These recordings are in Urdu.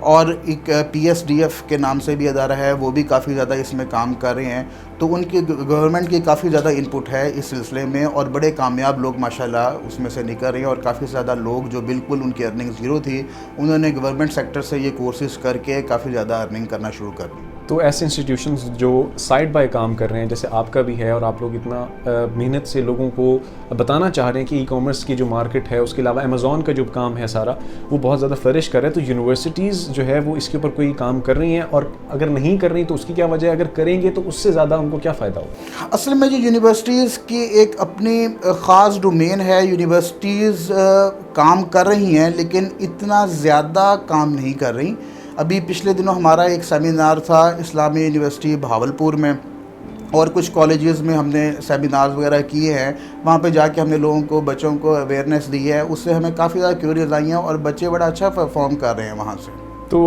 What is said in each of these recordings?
اور ایک PSDF کے نام سے بھی ادارہ ہے، وہ بھی کافی زیادہ اس میں کام کر رہے ہیں. تو ان کی گورنمنٹ کی کافی زیادہ انپٹ ہے اس سلسلے میں، اور بڑے کامیاب لوگ ماشاءاللہ اس میں سے نکل رہے ہیں. اور کافی زیادہ لوگ جو بالکل ان کی ارننگ زیرو تھی، انہوں نے گورنمنٹ سیکٹر سے یہ کورسز کر کے کافی زیادہ ارننگ کرنا شروع کر دی. تو ایسے انسٹیٹیوشنز جو سائڈ بائی کام کر رہے ہیں، جیسے آپ کا بھی ہے، اور آپ لوگ اتنا محنت سے لوگوں کو بتانا چاہ رہے ہیں کہ ای کامرس کی جو مارکیٹ ہے، اس کے علاوہ امیزون کا جو کام ہے سارا، وہ بہت زیادہ فلرش کر رہا ہے، تو یونیورسٹیز جو ہے وہ اس کے اوپر کوئی کام کر رہی ہیں؟ اور اگر نہیں کر رہی تو اس کی کیا وجہ ہے؟ اگر کریں گے تو اس سے زیادہ ان کو کیا فائدہ ہوگا؟ اصل میں جو یونیورسٹیز کی ایک اپنی خاص ڈومین ہے. یونیورسٹیز کام کر رہی ہیں لیکن اتنا زیادہ کام نہیں کر رہی. ابھی پچھلے دنوں ہمارا ایک سیمینار تھا اسلامی یونیورسٹی بہاولپور میں، اور کچھ کالجز میں ہم نے سیمینارز وغیرہ کیے ہیں. وہاں پہ جا کے ہم نے لوگوں کو، بچوں کو اویئرنیس دی ہے. اس سے ہمیں کافی زیادہ کیوریز آئی ہیں، اور بچے بڑا اچھا پرفارم کر رہے ہیں وہاں سے. تو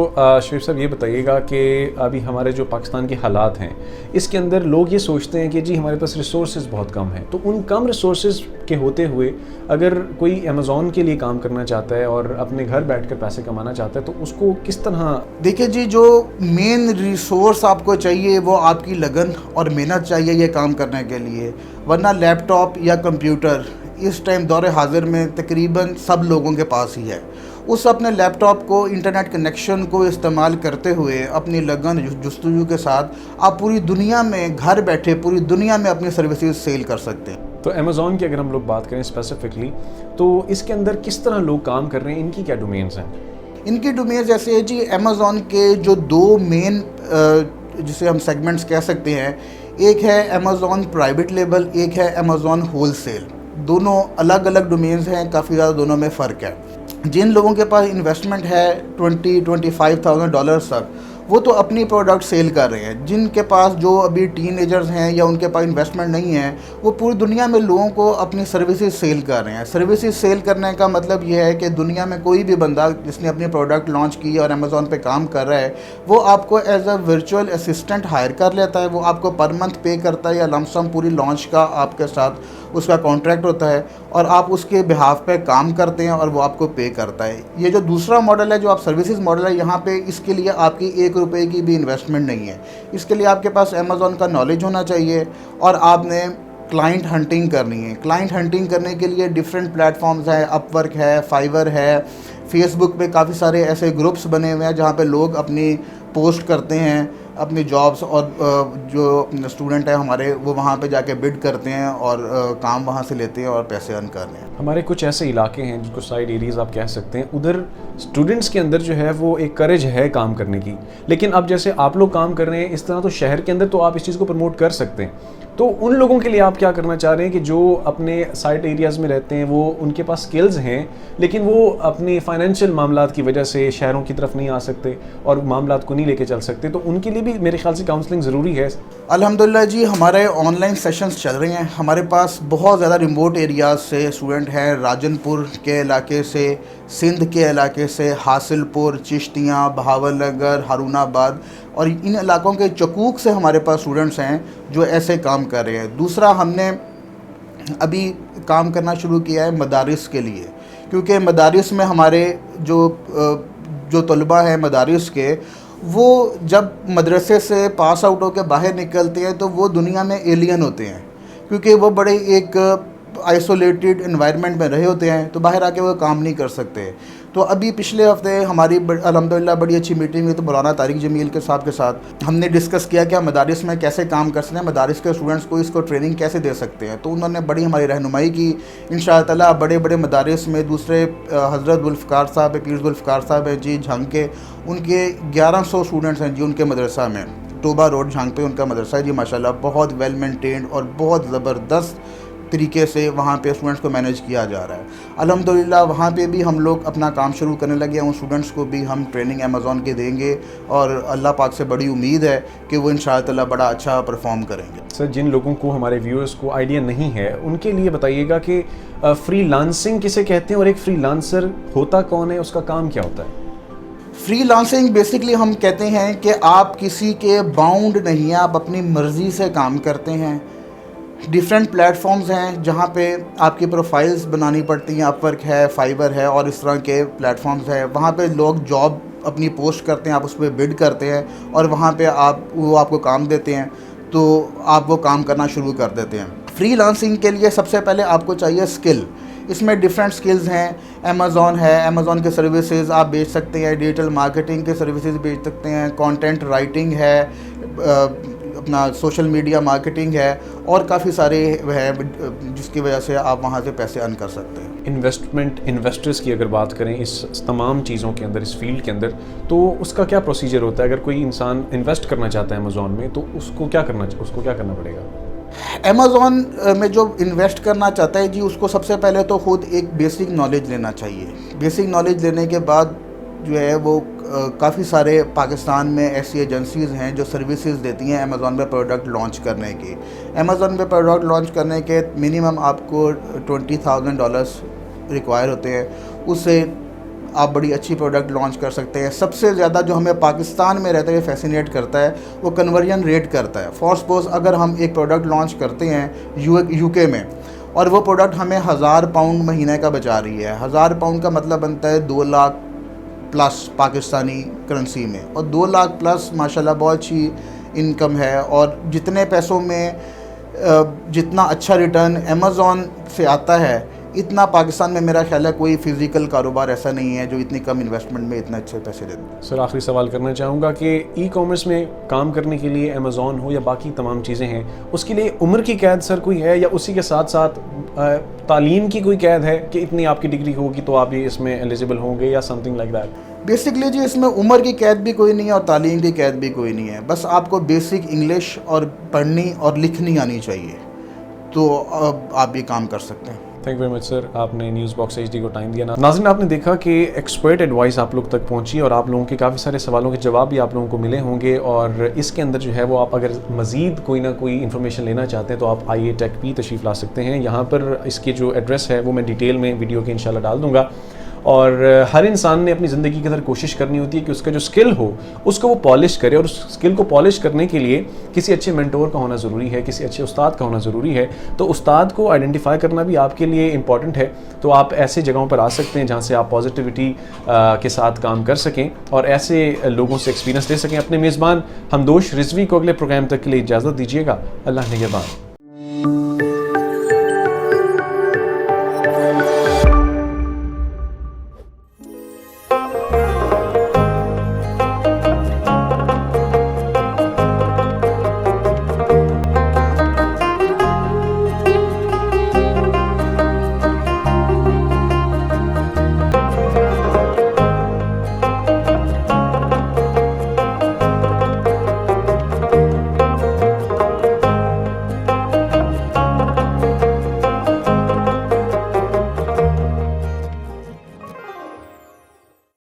شریف صاحب یہ بتائیے گا کہ ابھی ہمارے جو پاکستان کے حالات ہیں، اس کے اندر لوگ یہ سوچتے ہیں کہ جی ہمارے پاس ریسورسز بہت کم ہیں. تو ان کم ریسورسز کے ہوتے ہوئے اگر کوئی امیزون کے لیے کام کرنا چاہتا ہے اور اپنے گھر بیٹھ کر پیسے کمانا چاہتا ہے، تو اس کو کس طرح؟ دیکھیں جی، جو مین ریسورس آپ کو چاہیے وہ آپ کی لگن اور محنت چاہیے یہ کام کرنے کے لیے. ورنہ لیپ ٹاپ یا کمپیوٹر اس ٹائم دور حاضر میں تقریباً سب لوگوں کے پاس ہی ہے. اس اپنے لیپ ٹاپ کو، انٹرنیٹ کنیکشن کو استعمال کرتے ہوئے اپنی لگن جستجو کے ساتھ آپ پوری دنیا میں گھر بیٹھے پوری دنیا میں اپنی سروسز سیل کر سکتے ہیں. تو امیزون کی اگر ہم لوگ بات کریں اسپیسیفکلی، تو اس کے اندر کس طرح لوگ کام کر رہے ہیں؟ ان کی کیا ڈومینز ہیں؟ ان کی ڈومینز ایسے ہے جی، امیزون کے جو دو مین جسے ہم سیگمنٹس کہہ سکتے ہیں، ایک ہے امیزون پرائیویٹ لیبل، ایک ہے امیزون ہول سیل. دونوں الگ الگ ڈومینز ہیں، کافی زیادہ دونوں میں فرق ہے. جن لوگوں کے پاس انویسٹمنٹ ہے $25,000 تک، وہ تو اپنی پروڈکٹ سیل کر رہے ہیں. جن کے پاس جو ابھی ٹین ایجرز ہیں یا ان کے پاس انویسٹمنٹ نہیں ہے، وہ پوری دنیا میں لوگوں کو اپنی سروسز سیل کر رہے ہیں. سروسز سیل کرنے کا مطلب یہ ہے کہ دنیا میں کوئی بھی بندہ جس نے اپنی پروڈکٹ لانچ کی اور امیزون پہ کام کر رہا ہے، وہ آپ کو as a virtual assistant hire کر لیتا ہے. وہ آپ کو پر منتھ پے کرتا ہے، یا لم سم پوری لانچ کا آپ کے ساتھ اس کا کانٹریکٹ ہوتا ہے، اور آپ اس کے بہاف پہ کام کرتے ہیں اور وہ آپ کو پے کرتا ہے. یہ جو دوسرا ماڈل ہے، جو آپ سروسز ماڈل ہے، یہاں پہ اس کے لیے آپ کی ₹1 کی بھی انویسٹمنٹ نہیں ہے. اس کے لیے آپ کے پاس امیزون کا نالج ہونا چاہیے، اور آپ نے کلائنٹ ہنٹنگ کرنی ہے. کلائنٹ ہنٹنگ کرنے کے لیے ڈفرینٹ پلیٹ فارمز ہیں. اپ ورک ہے، فائیور ہے، فیس بک پہ کافی سارے ایسے گروپس بنے ہوئے ہیں جہاں پہ لوگ اپنی پوسٹ کرتے ہیں اپنی جابس، اور جو اسٹوڈنٹ ہیں ہمارے وہ وہاں پہ جا کے بڈ کرتے ہیں اور کام وہاں سے لیتے ہیں اور پیسے ارن کر رہے ہیں. ہمارے کچھ ایسے علاقے ہیں جن کو سائڈ ایریاز آپ کہہ سکتے ہیں، ادھر اسٹوڈنٹس کے اندر جو ہے وہ ایک کریج ہے کام کرنے کی. لیکن اب جیسے آپ لوگ کام کر رہے ہیں اس طرح، تو شہر کے اندر تو آپ اس چیز کو پروموٹ کر سکتے ہیں. تو ان لوگوں کے لیے آپ کیا کرنا چاہ رہے ہیں کہ جو اپنے سائٹ ایریاز میں رہتے ہیں، وہ ان کے پاس سکلز ہیں لیکن وہ اپنی فائنینشیل معاملات کی وجہ سے شہروں کی طرف نہیں آ سکتے اور معاملات کو نہیں لے کے چل سکتے، تو ان کے لیے بھی میرے خیال سے کاؤنسلنگ ضروری ہے؟ الحمدللہ جی، ہمارے آن لائن سیشنز چل رہے ہیں. ہمارے پاس بہت زیادہ ریموٹ ایریاز سے اسٹوڈنٹ ہیں، راجن پور کے علاقے سے، سندھ کے علاقے سے، حاصل پور، چشتیاں، بہاول نگر، ہارون آباد، اور ان علاقوں کے چکوک سے ہمارے پاس اسٹوڈنٹس ہیں جو ایسے کام کر رہے ہیں. دوسرا، ہم نے ابھی کام کرنا شروع کیا ہے مدارس کے لیے، کیونکہ مدارس میں ہمارے جو طلباء ہیں مدارس کے، وہ جب مدرسے سے پاس آؤٹ ہو کے باہر نکلتے ہیں تو وہ دنیا میں ایلین ہوتے ہیں، کیونکہ وہ بڑے ایک آئسولیٹڈ انوائرمنٹ میں رہے ہوتے ہیں، تو باہر آ کے وہ کام نہیں کر سکتے. تو ابھی پچھلے ہفتے ہماری الحمدللہ بڑی اچھی میٹنگ ہوئی تو مولانا طارق جمیل کے صاحب کے ساتھ ہم نے ڈسکس کیا کہ ہم مدارس میں کیسے کام کر سکتے ہیں، مدارس کے اسٹوڈنٹس کو اس کو ٹریننگ کیسے دے سکتے ہیں. تو انہوں نے بڑی ہماری رہنمائی کی. انشاءاللہ تعالیٰ بڑے بڑے مدارس میں دوسرے حضرت ذوالفقار صاحب ہے، پیر ذوالفقار صاحب ہیں جی جھنگ کے، ان کے 1100 اسٹوڈنٹس ہیں جی ان کے مدرسہ میں. ٹوبہ روڈ جھنگ پہ ان کا مدرسہ ہے جی، ماشاءاللہ بہت ویل مینٹینڈ اور بہت زبردست طریقے سے وہاں پہ اسٹوڈنٹس کو مینیج کیا جا رہا ہے. الحمدللہ وہاں پہ بھی ہم لوگ اپنا کام شروع کرنے لگے ہیں. ان اسٹوڈنٹس کو بھی ہم ٹریننگ امیزون کے دیں گے، اور اللہ پاک سے بڑی امید ہے کہ وہ انشاءاللہ تعالیٰ بڑا اچھا پرفارم کریں گے. سر، جن لوگوں کو، ہمارے ویورز کو آئیڈیا نہیں ہے، ان کے لیے بتائیے گا کہ فری لانسنگ کسے کہتے ہیں، اور ایک فری لانسر ہوتا کون ہے، اس کا کام کیا ہوتا ہے؟ فری لانسنگ بیسکلی ہم کہتے ہیں کہ آپ کسی کے باؤنڈ نہیں ہیں، آپ اپنی مرضی سے کام کرتے ہیں. ڈفرینٹ پلیٹفارمز ہیں جہاں پہ آپ کی پروفائلز بنانی پڑتی ہیں. اپ ورک ہے, فائبر ہے اور اس طرح کے پلیٹفارمز ہیں. وہاں پہ لوگ جاب اپنی پوسٹ کرتے ہیں, آپ اس پہ بڈ کرتے ہیں اور وہاں پہ وہ آپ کو کام دیتے ہیں, تو آپ وہ کام کرنا شروع کر دیتے ہیں. فری لانسنگ کے لیے سب سے پہلے آپ کو چاہیے اسکل. اس میں ڈفرینٹ سکلز ہیں. امیزون ہے, امیزون کے سروسز آپ بیچ سکتے ہیں, ڈیجیٹل مارکیٹنگ کے سروسز بیچ سکتے ہیں, کانٹینٹ رائٹنگ ہے, اپنا سوشل میڈیا مارکیٹنگ ہے, اور کافی سارے ہیں جس کی وجہ سے آپ وہاں سے پیسے ارن کر سکتے ہیں. انویسٹرز کی اگر بات کریں اس تمام چیزوں کے اندر, اس فیلڈ کے اندر, تو اس کا کیا پروسیجر ہوتا ہے؟ اگر کوئی انسان انویسٹ کرنا چاہتا ہے امیزون میں تو اس کو کیا کرنا پڑے گا؟ امیزون میں جو انویسٹ کرنا چاہتا ہے جی, اس کو سب سے پہلے تو خود ایک بیسک نالج لینا چاہیے. بیسک نالج لینے کے بعد جو ہے وہ کافی سارے پاکستان میں ایسی ایجنسیز ہیں جو سروسز دیتی ہیں امیزون پہ پروڈکٹ لانچ کرنے کی. امیزون پہ پروڈکٹ لانچ کرنے کے منیمم آپ کو $20,000 ریکوائر ہوتے ہیں. اس سے آپ بڑی اچھی پروڈکٹ لانچ کر سکتے ہیں. سب سے زیادہ جو ہمیں پاکستان میں رہتے ہوئے فیسینیٹ کرتا ہے وہ کنورژن ریٹ کرتا ہے. فار سپوز اگر ہم ایک پروڈکٹ لانچ کرتے ہیں یو کے میں, اور وہ پروڈکٹ ہمیں £1,000 مہینے کا بچا رہی ہے. £1,000 کا مطلب بنتا ہے 2 لاکھ پلس پاکستانی کرنسی میں, اور 2 لاکھ پلس ماشاءاللہ بہت اچھی انکم ہے. اور جتنے پیسوں میں جتنا اچھا ریٹرن امیزون سے آتا ہے, اتنا پاکستان میں میرا خیال ہے کوئی فزیکل کاروبار ایسا نہیں ہے جو اتنی کم انویسٹمنٹ میں اتنے اچھے پیسے دیتے ہیں. سر آخری سوال کرنا چاہوں گا کہ ای کامرس میں کام کرنے کے لیے امیزون ہو یا باقی تمام چیزیں ہیں, اس کے لیے عمر کی قید سر کوئی ہے, یا اسی کے ساتھ ساتھ تعلیم کی کوئی قید ہے کہ اتنی آپ کی ڈگری ہوگی تو آپ یہ اس میں ایلیجیبل ہوں گے, یا something like that? Basically جی اس میں عمر کی قید بھی کوئی نہیں ہے اور تعلیم کی قید بھی کوئی نہیں ہے. بس آپ کو بیسک انگلش اور پڑھنی اور لکھنی آنی چاہیے, تو آپ یہ کام کر سکتے ہیں. تھینک ویری مچ سر, آپ نے نیوز باکس HD کو ٹائم دیا. ناظرین, آپ نے دیکھا کہ ایکسپرٹ ایڈوائس آپ لوگ تک پہنچی اور آپ لوگوں کے کافی سارے سوالوں کے جواب بھی آپ لوگوں کو ملے ہوں گے, اور اس کے اندر جو ہے وہ آپ اگر مزید کوئی نہ کوئی انفارمیشن لینا چاہتے ہیں تو آپ IA Tech بھی تشریف لا سکتے ہیں. یہاں پر اس کی جو ایڈریس ہے وہ میں ڈیٹیل میں ویڈیو کے انشاءاللہ ڈال دوں گا. اور ہر انسان نے اپنی زندگی کے اندر کوشش کرنی ہوتی ہے کہ اس کا جو اسکل ہو اس کو وہ پالش کرے, اور اس اسکل کو پالش کرنے کے لیے کسی اچھے مینٹور کا ہونا ضروری ہے, کسی اچھے استاد کا ہونا ضروری ہے. تو استاد کو آئیڈینٹیفائی کرنا بھی آپ کے لیے امپورٹنٹ ہے. تو آپ ایسے جگہوں پر آ سکتے ہیں جہاں سے آپ پازیٹیوٹی کے ساتھ کام کر سکیں اور ایسے لوگوں سے ایکسپیرینس لے سکیں. اپنے میزبان ہمدوش رضوی کو اگلے پروگرام تک کے لیے اجازت دیجیے گا. اللہ نگہبان.